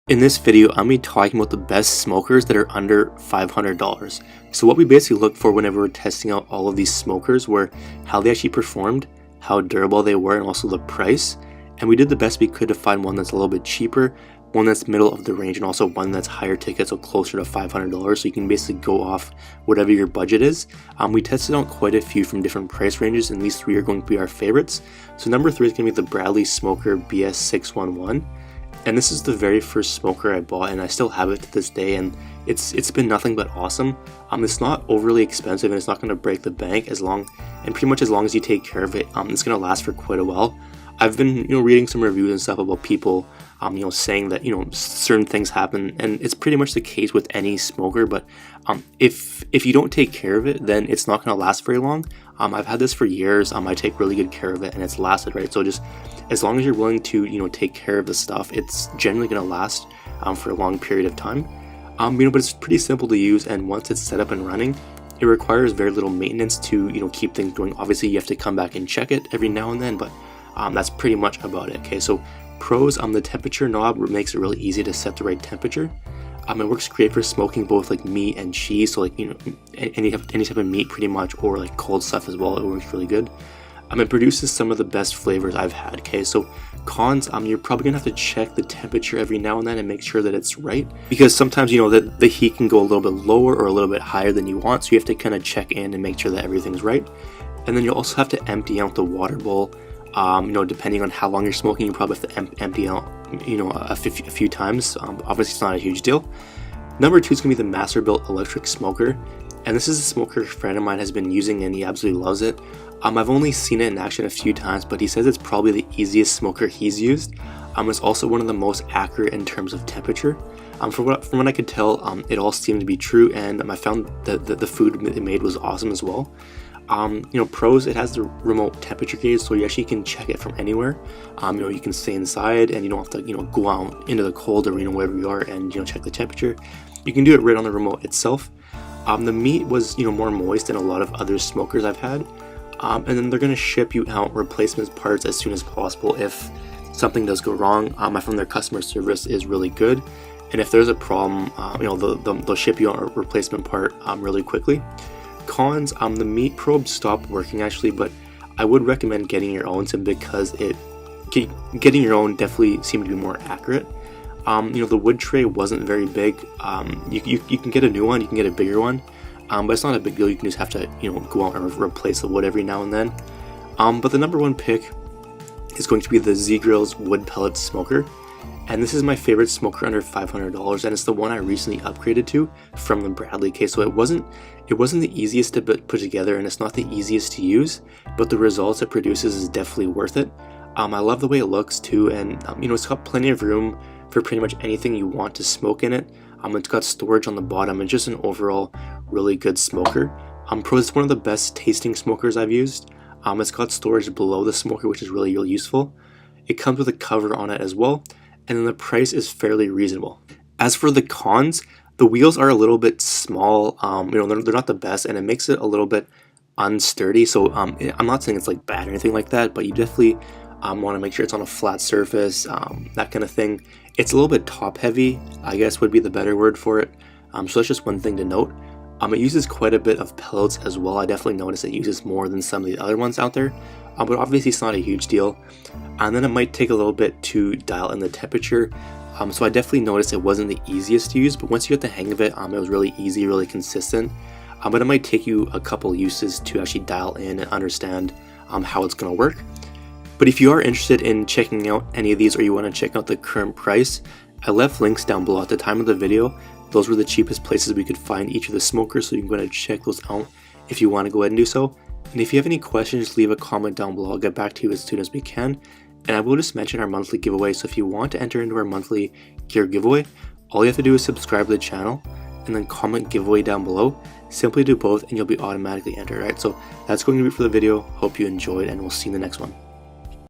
In this video, I'm going to be talking about the best smokers that are under $500. So what we basically looked for whenever we're testing out all of these smokers were how they actually performed, how durable they were, and also the price. And we did the best we could to find one that's a little bit cheaper, one that's middle of the range, and also one that's higher ticket, so closer to $500. So you can basically go off whatever your budget is. We tested out quite a few from different price ranges, and these three are going to be our favorites. So number 3 is going to be the Bradley Smoker BS611. And this is the very first smoker I bought, and I still have it to this day, and it's been nothing but awesome. It's not overly expensive, and it's not going to break the bank pretty much as long as you take care of it. It's going to last for quite a while. I've been reading some reviews and stuff about people saying that certain things happen, and it's pretty much the case with any smoker. But if you don't take care of it, then it's not going to last very long. I've had this for years. I take really good care of it, and it's lasted, right? So just as long as you're willing to take care of the stuff, it's generally going to last for a long period of time. But it's pretty simple to use, and once it's set up and running, it requires very little maintenance to keep things going. Obviously, you have to come back and check it every now and then, but that's pretty much about it. Okay, so pros, the temperature knob makes it really easy to set the right temperature. It works great for smoking both like meat and cheese, so like any type of meat pretty much, or like cold stuff as well. It works really good. It produces some of the best flavors I've had. Okay, so cons, you're probably gonna have to check the temperature every now and then and make sure that it's right, because sometimes the heat can go a little bit lower or a little bit higher than you want, so you have to kind of check in and make sure that everything's right. And then you'll also have to empty out the water bowl. Depending on how long you're smoking, you probably have to empty out a few times. Obviously it's not a huge deal. Number 2 is going to be the Masterbuilt electric smoker, and this is a smoker a friend of mine has been using and he absolutely loves it. I've only seen it in action a few times, but he says it's probably the easiest smoker he's used. It's also one of the most accurate in terms of temperature. From what I could tell, it all seemed to be true, and I found that the food it made was awesome as well. Pros, it has the remote temperature gauge, so you actually can check it from anywhere. You can stay inside and you don't have to go out into the cold or wherever you are and check the temperature. You can do it right on the remote itself. The meat was more moist than a lot of other smokers I've had, and then they're going to ship you out replacement parts as soon as possible if something does go wrong. I found their customer service is really good, and if there's a problem, they'll ship you out a replacement part really quickly. Cons, the meat probe stopped working actually, but I would recommend getting your own simply because getting your own definitely seemed to be more accurate. The wood tray wasn't very big. You can get a new one, you can get a bigger one, but it's not a big deal. You can just have to go out and replace the wood every now and then. But the number 1 pick is going to be the ZGrills wood pellet smoker. And this is my favorite smoker under $500, and it's the one I recently upgraded to from the Bradley case. So it wasn't the easiest to put together, and it's not the easiest to use, but the results it produces is definitely worth it. I love the way it looks too, and it's got plenty of room for pretty much anything you want to smoke in it. It's got storage on the bottom, and just an overall really good smoker. It's one of the best tasting smokers I've used. It's got storage below the smoker, which is really useful. It comes with a cover on it as well, and then the price is fairly reasonable. As for the cons, the wheels are a little bit small. They're not the best, and it makes it a little bit unsturdy. So I'm not saying it's like bad or anything like that, but you definitely want to make sure it's on a flat surface, that kind of thing. It's a little bit top heavy, I guess would be the better word for it. So that's just one thing to note. It uses quite a bit of pellets as well. I definitely noticed it uses more than some of the other ones out there, but obviously it's not a huge deal. And then it might take a little bit to dial in the temperature. So I definitely noticed it wasn't the easiest to use, but once you get the hang of it, it was really easy, really consistent. But it might take you a couple uses to actually dial in and understand how it's going to work. But if you are interested in checking out any of these, or you want to check out the current price, I left links down below. At the time of the video, those were the cheapest places we could find each of the smokers, so you can go ahead and check those out if you want to go ahead and do so. And if you have any questions, leave a comment down below. I'll get back to you as soon as we can. And I will just mention our monthly giveaway, so if you want to enter into our monthly gear giveaway, all you have to do is subscribe to the channel and then comment giveaway down below. Simply do both and you'll be automatically entered. Right, so that's going to be it for the video. Hope you enjoyed, and we'll see you in the next one.